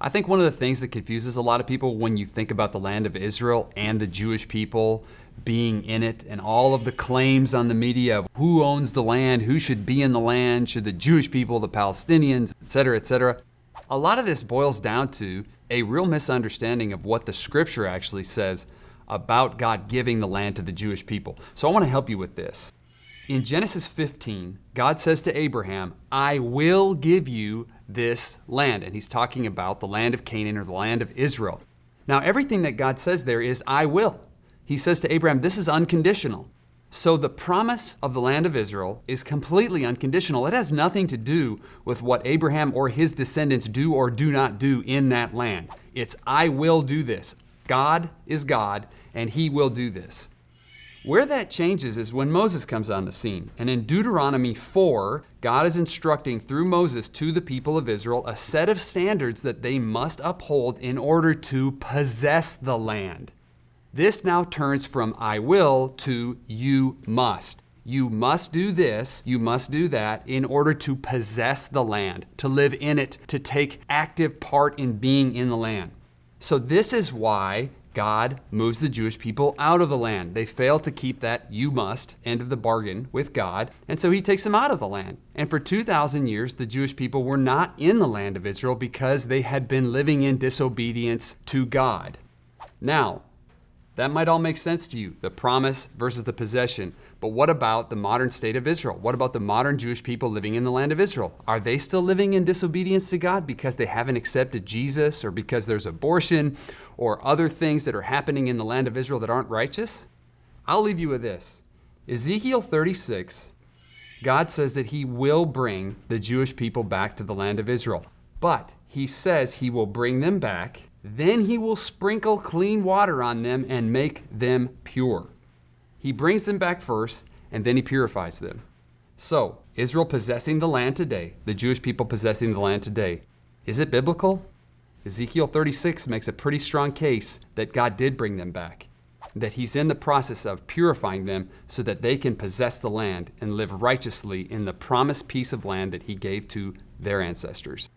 I think one of the things that confuses a lot of people when you think about the land of Israel and the Jewish people being in it and all of the claims on the media of who owns the land, who should be in the land, should the Jewish people, the Palestinians, etc., etc. A lot of this boils down to a real misunderstanding of what the scripture actually says about God giving the land to the Jewish people. So I want to help you with this. In Genesis 15, God says to Abraham, I will give you this land. And he's talking about the land of Canaan or the land of Israel. Now, everything that God says there is, I will. He says to Abraham, this is unconditional. So the promise of the land of Israel is completely unconditional. It has nothing to do with what Abraham or his descendants do or do not do in that land. It's, I will do this. God is God, and he will do this. Where that changes is when Moses comes on the scene. And in Deuteronomy 4, God is instructing through Moses to the people of Israel a set of standards that they must uphold in order to possess the land. This now turns from I will to you must. You must do this, you must do that in order to possess the land, to live in it, to take active part in being in the land. So this is why God moves the Jewish people out of the land. They fail to keep that you must end of the bargain with God, and so he takes them out of the land. And for 2,000 years, the Jewish people were not in the land of Israel because they had been living in disobedience to God. Now, that might all make sense to you, the promise versus the possession. But what about the modern state of Israel? What about the modern Jewish people living in the land of Israel? Are they still living in disobedience to God because they haven't accepted Jesus, or because there's abortion or other things that are happening in the land of Israel that aren't righteous? I'll leave you with this. Ezekiel 36, God says that he will bring the Jewish people back to the land of Israel. But he says he will bring them back. Then he will sprinkle clean water on them and make them pure. He brings them back first, and then he purifies them. So, Israel possessing the land today, the Jewish people possessing the land today, is it biblical? Ezekiel 36 makes a pretty strong case that God did bring them back, that he's in the process of purifying them so that they can possess the land and live righteously in the promised piece of land that he gave to their ancestors.